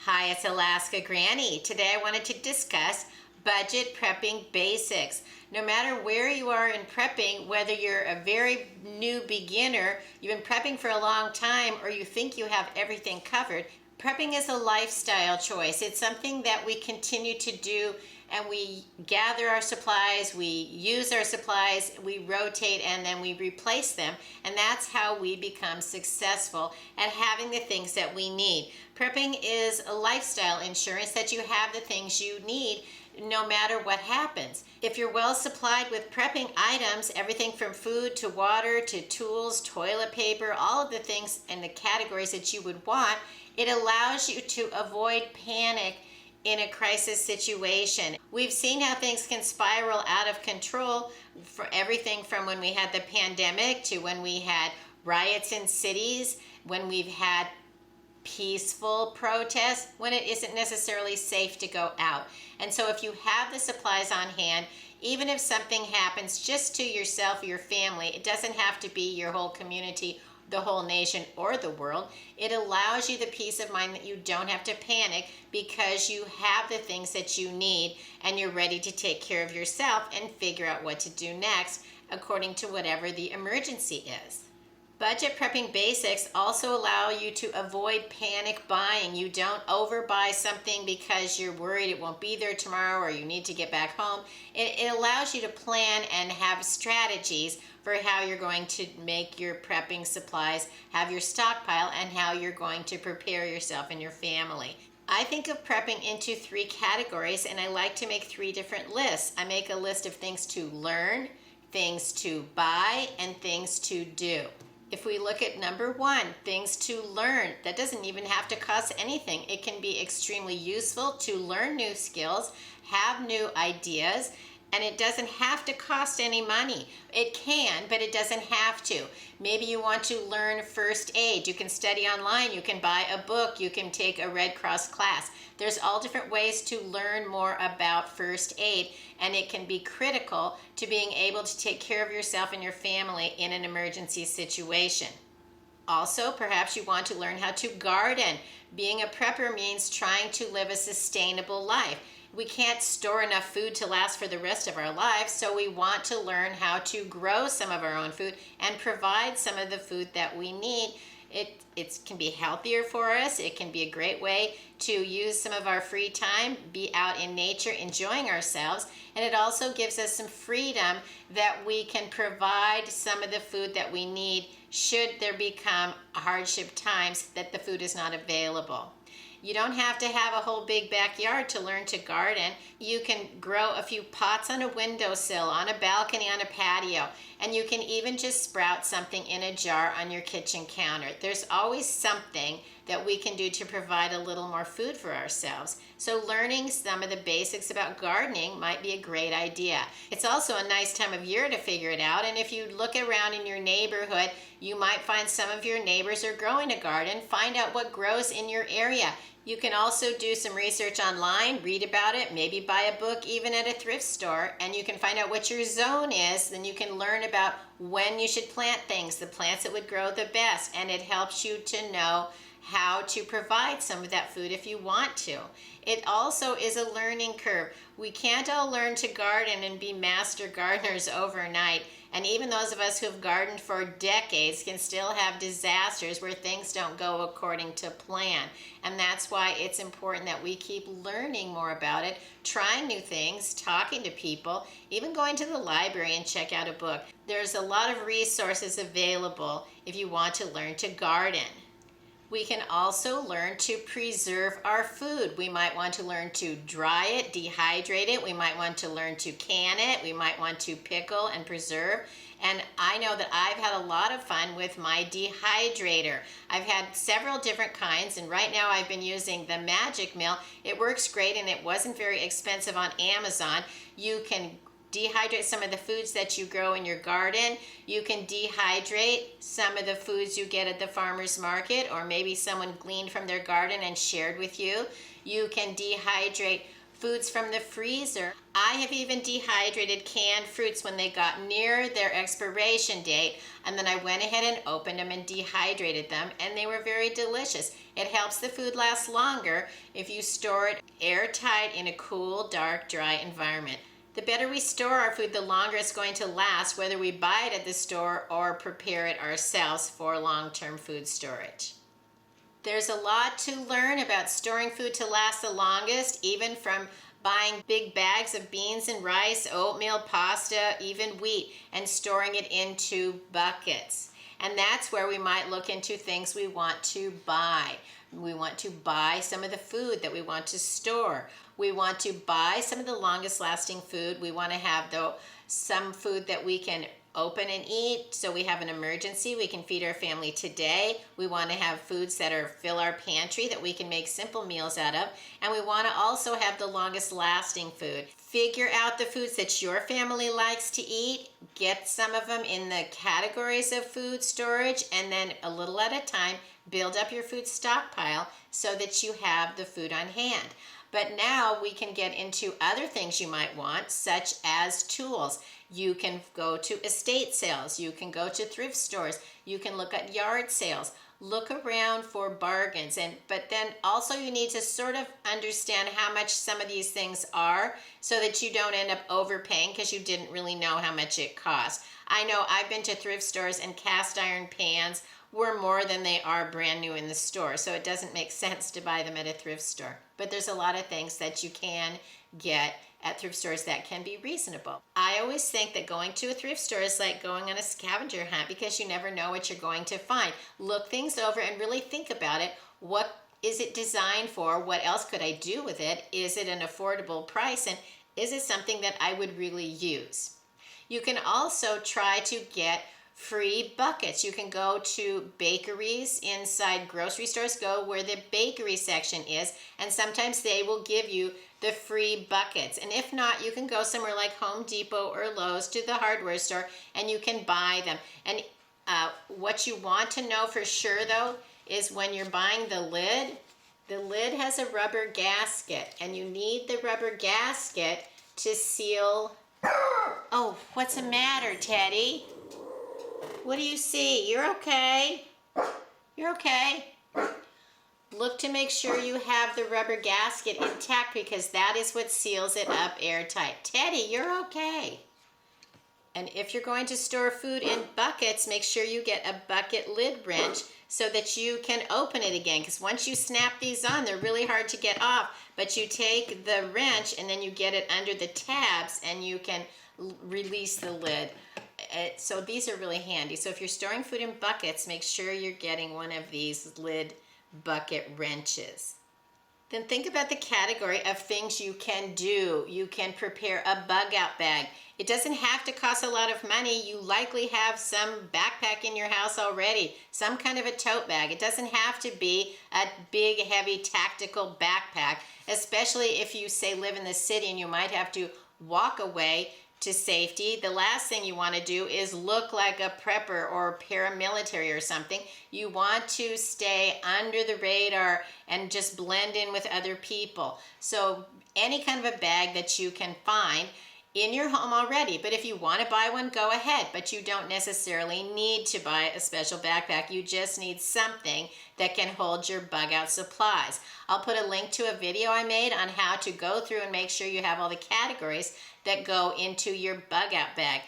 Hi, it's Alaska Granny. Today I wanted to discuss budget prepping basics. No matter where you are in prepping, whether you're a very new beginner, you've been prepping for a long time, or you think you have everything covered, prepping is a lifestyle choice. It's something that we continue to do, and we gather our supplies, we use our supplies, we rotate, and then we replace them. And that's how we become successful at having the things that we need. Prepping is a lifestyle insurance that you have the things you need no matter what happens. If you're well supplied with prepping items, everything from food to water to tools, toilet paper, all of the things and the categories that you would want, it allows you to avoid panic in a crisis situation. We've seen how things can spiral out of control, for everything from when we had the pandemic to when we had riots in cities, when we've had peaceful protests, when it isn't necessarily safe to go out. And so if you have the supplies on hand, even if something happens just to yourself or your family, it doesn't have to be your whole community, the whole nation, or the world. It allows you the peace of mind that you don't have to panic because you have the things that you need and you're ready to take care of yourself and figure out what to do next according to whatever the emergency is. Budget prepping basics also allow you to avoid panic buying. You don't overbuy something because you're worried it won't be there tomorrow or you need to get back home. It allows you to plan and have strategies for how you're going to make your prepping supplies, have your stockpile, and how you're going to prepare yourself and your family. I think of prepping into 3 categories, and I like to make 3 different lists. I make a list of things to learn, things to buy, and things to do. If we look at number 1, things to learn, that doesn't even have to cost anything. It can be extremely useful to learn new skills, have new ideas, and it doesn't have to cost any money. It can, but it doesn't have to. Maybe you want to learn first aid. You can study online, you can buy a book, you can take a Red Cross class. There's all different ways to learn more about first aid, and it can be critical to being able to take care of yourself and your family in an emergency situation. Also, perhaps you want to learn how to garden. Being a prepper means trying to live a sustainable life. We can't store enough food to last for the rest of our lives, so we want to learn how to grow some of our own food and provide some of the food that we need. It can be healthier for us. It can be a great way to use some of our free time, be out in nature, enjoying ourselves. And it also gives us some freedom that we can provide some of the food that we need should there become hardship times that the food is not available. You don't have to have a whole big backyard to learn to garden. You can grow a few pots on a windowsill, on a balcony, on a patio, and you can even just sprout something in a jar on your kitchen counter. There's always something that we can do to provide a little more food for ourselves. So learning some of the basics about gardening might be a great idea. It's also a nice time of year to figure it out, and if you look around in your neighborhood, you might find some of your neighbors are growing a garden. Find out what grows in your area. You can also do some research online, read about it, maybe buy a book even at a thrift store, and you can find out what your zone is. Then you can learn about when you should plant things, the plants that would grow the best, and it helps you to know how to provide some of that food if you want to. It also is a learning curve. We can't all learn to garden and be master gardeners overnight. And even those of us who've gardened for decades can still have disasters where things don't go according to plan. And that's why it's important that we keep learning more about it, trying new things, talking to people, even going to the library and check out a book. There's a lot of resources available if you want to learn to garden. We can also learn to preserve our food. We might want to learn to dry it, dehydrate it. We might want to learn to can it. We might want to pickle and preserve. And I know that I've had a lot of fun with my dehydrator. I've had several different kinds, and right now I've been using the Magic Mill. It works great, and it wasn't very expensive on Amazon. You can dehydrate some of the foods that you grow in your garden. You can dehydrate some of the foods you get at the farmer's market, or maybe someone gleaned from their garden and shared with you. You can dehydrate foods from the freezer. I have even dehydrated canned fruits when they got near their expiration date, and then I went ahead and opened them and dehydrated them, and they were very delicious. It helps the food last longer if you store it airtight in a cool, dark, dry environment. The better we store our food, the longer it's going to last, whether we buy it at the store or prepare it ourselves for long-term food storage. There's a lot to learn about storing food to last the longest, even from buying big bags of beans and rice, oatmeal, pasta, even wheat, and storing it into buckets. And that's where we might look into things we want to buy. We want to buy some of the food that we want to store. We want to buy some of the longest lasting food. We want to have some food that we can open and eat, so we have an emergency. We can feed our family today. We want to have foods that fill our pantry that we can make simple meals out of. And we want to also have the longest lasting food. Figure out the foods that your family likes to eat. Get some of them in the categories of food storage, and then a little at a time, build up your food stockpile so that you have the food on hand. But now we can get into other things you might want, such as tools. You can go to estate sales. You can go to thrift stores. You can look at yard sales. Look around for bargains. But then also you need to sort of understand how much some of these things are so that you don't end up overpaying because you didn't really know how much it costs. I know I've been to thrift stores and cast iron pans were more than they are brand new in the store. So it doesn't make sense to buy them at a thrift store. But there's a lot of things that you can get at thrift stores that can be reasonable. I always think that going to a thrift store is like going on a scavenger hunt because you never know what you're going to find. Look things over and really think about it. What is it designed for? What else could I do with it? Is it an affordable price? And is it something that I would really use? You can also try to get free buckets. You can go to bakeries inside grocery stores, go where the bakery section is, and sometimes they will give you the free buckets. And if not, you can go somewhere like Home Depot or Lowe's to the hardware store and you can buy them. And what you want to know for sure though is when you're buying the lid has a rubber gasket, and you need the rubber gasket to seal. Oh, what's the matter, Teddy? What do you see? You're okay? You're okay? Look to make sure you have the rubber gasket intact because that is what seals it up airtight. Teddy, you're okay. And if you're going to store food in buckets, make sure you get a bucket lid wrench so that you can open it again. Because once you snap these on, they're really hard to get off. But you take the wrench and then you get it under the tabs and you can release the lid. So these are really handy. So if you're storing food in buckets, make sure you're getting one of these lid bucket wrenches. Then think about the category of things you can do. You can prepare a bug-out bag. It doesn't have to cost a lot of money. You likely have some backpack in your house already, some kind of a tote bag. It doesn't have to be a big, heavy, tactical backpack, especially if you, say, live in the city and you might have to walk away to safety. The last thing you want to do is look like a prepper or paramilitary or something. You want to stay under the radar and just blend in with other people. So any kind of a bag that you can find in your home already. But if you want to buy one, go ahead. But you don't necessarily need to buy a special backpack. You just need something that can hold your bug out supplies. I'll put a link to a video I made on how to go through and make sure you have all the categories that go into your bug out bag.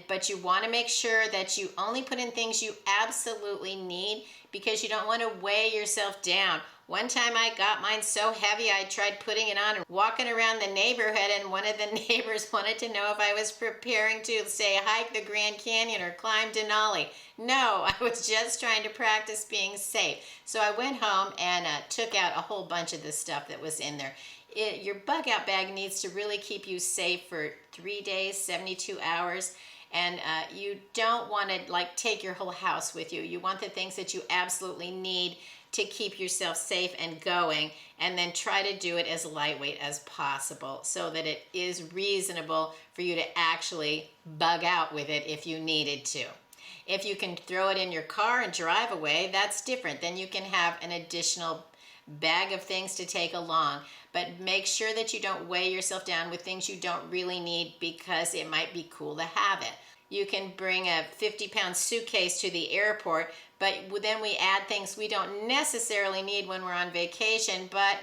But you want to make sure that you only put in things you absolutely need because you don't want to weigh yourself down. One time I got mine so heavy I tried putting it on and walking around the neighborhood, and one of the neighbors wanted to know if I was preparing to, say, hike the Grand Canyon or climb Denali. No, I was just trying to practice being safe. So I went home and took out a whole bunch of the stuff that was in there. Your bug out bag needs to really keep you safe for 3 days, 72 hours. And you don't want to take your whole house with you. You want the things that you absolutely need to keep yourself safe and going, and then try to do it as lightweight as possible so that it is reasonable for you to actually bug out with it if you needed to. If you can throw it in your car and drive away, that's different. Then you can have an additional bag of things to take along. But make sure that you don't weigh yourself down with things you don't really need, because it might be cool to have it. You can bring a 50-pound suitcase to the airport, but then we add things we don't necessarily need when we're on vacation. But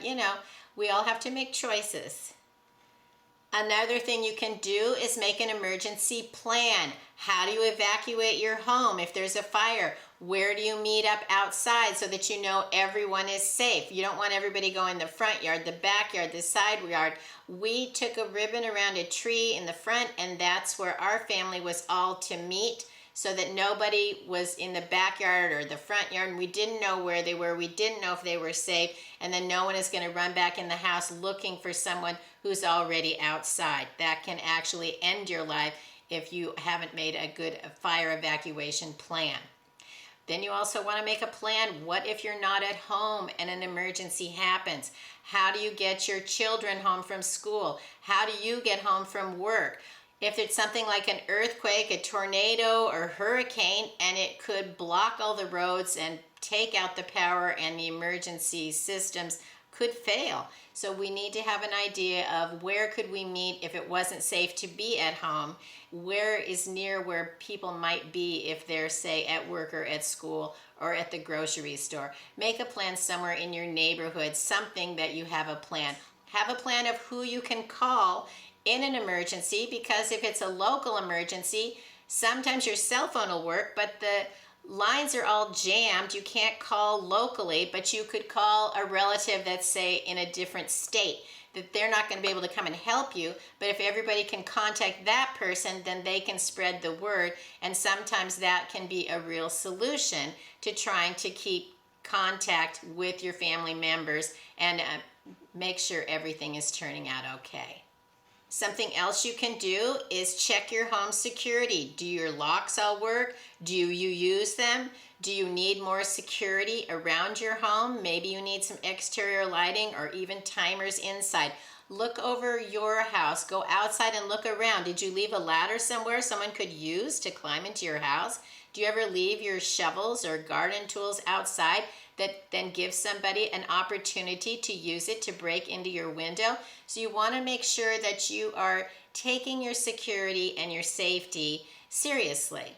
we all have to make choices. Another thing you can do is make an emergency plan. How do you evacuate your home if there's a fire? Where do you meet up outside so that you know everyone is safe? You don't want everybody going the front yard, the backyard, the side yard. We took a ribbon around a tree in the front, and that's where our family was all to meet, so that nobody was in the backyard or the front yard, and we didn't know where they were. We didn't know if they were safe, and then no one is going to run back in the house looking for someone who's already outside. That can actually end your life if you haven't made a good fire evacuation plan. Then you also want to make a plan. What if you're not at home and an emergency happens? How do you get your children home from school? How do you get home from work? If it's something like an earthquake, a tornado, or hurricane, and it could block all the roads and take out the power, and the emergency systems could fail. So we need to have an idea of where could we meet if it wasn't safe to be at home. Where is near where people might be if they're, say, at work or at school or at the grocery store. Make a plan somewhere in your neighborhood, something that you have a plan. Have a plan of who you can call in an emergency, because if it's a local emergency, sometimes your cell phone will work, but the lines are all jammed. You can't call locally, but you could call a relative that's, say, in a different state, that they're not going to be able to come and help you. But if everybody can contact that person, then they can spread the word, and sometimes that can be a real solution to trying to keep contact with your family members and make sure everything is turning out okay. Something else you can do is check your home security. Do your locks all work? Do you use them? Do you need more security around your home? Maybe you need some exterior lighting or even timers inside. Look over your house. Go outside and look around. Did you leave a ladder somewhere someone could use to climb into your house? Do you ever leave your shovels or garden tools outside that then gives somebody an opportunity to use it to break into your window? So you want to make sure that you are taking your security and your safety seriously.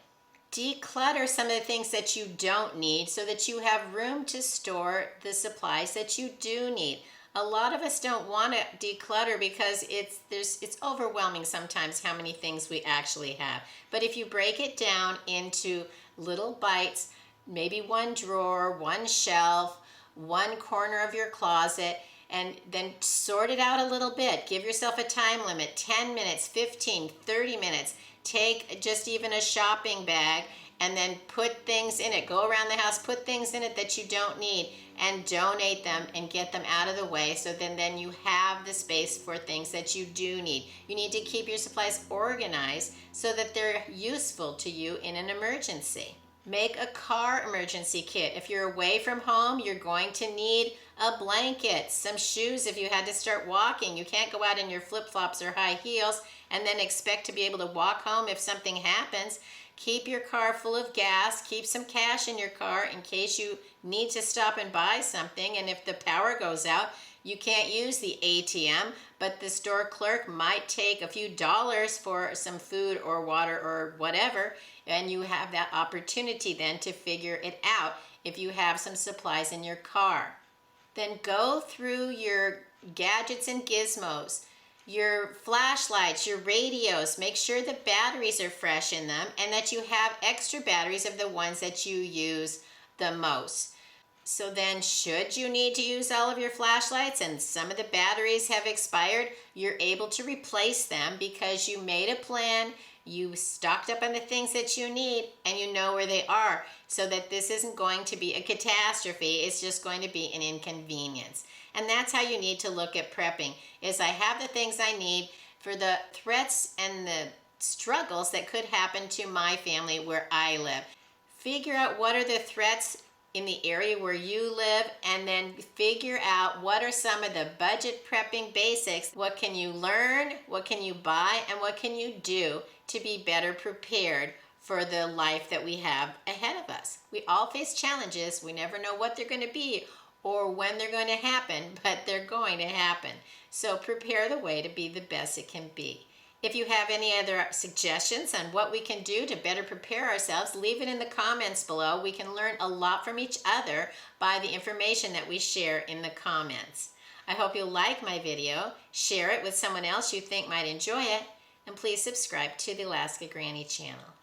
Declutter some of the things that you don't need so that you have room to store the supplies that you do need. A lot of us don't want to declutter because it's overwhelming sometimes how many things we actually have. But if you break it down into little bites, maybe one drawer, one shelf, one corner of your closet, and then sort it out a little bit. Give yourself a time limit, 10 minutes, 15, 30 minutes. Take just even a shopping bag and then put things in it. Go around the house, put things in it that you don't need, and donate them and get them out of the way, so then you have the space for things that you do need. You need to keep your supplies organized so that they're useful to you in an emergency. Make a car emergency kit. If you're away from home, you're going to need a blanket, some shoes if you had to start walking. You can't go out in your flip-flops or high heels and then expect to be able to walk home if something happens. Keep your car full of gas. Keep some cash in your car in case you need to stop and buy something. And if the power goes out, you can't use the ATM, but the store clerk might take a few dollars for some food or water or whatever, and you have that opportunity then to figure it out if you have some supplies in your car. Then go through your gadgets and gizmos, your flashlights, your radios. Make sure the batteries are fresh in them and that you have extra batteries of the ones that you use the most. So then, should you need to use all of your flashlights and some of the batteries have expired, you're able to replace them because you made a plan, you stocked up on the things that you need, and you know where they are, so that this isn't going to be a catastrophe. It's just going to be an inconvenience. And that's how you need to look at prepping, is I have the things I need for the threats and the struggles that could happen to my family where I live. Figure out what are the threats in the area where you live, and then figure out what are some of the budget prepping basics. What can you learn, what can you buy, and what can you do to be better prepared for the life that we have ahead of us. We all face challenges. We never know what they're going to be or when they're going to happen, but they're going to happen. So prepare the way to be the best it can be. If you have any other suggestions on what we can do to better prepare ourselves, leave it in the comments below. We can learn a lot from each other by the information that we share in the comments. I hope you'll like my video, share it with someone else you think might enjoy it, and please subscribe to the Alaska Granny channel.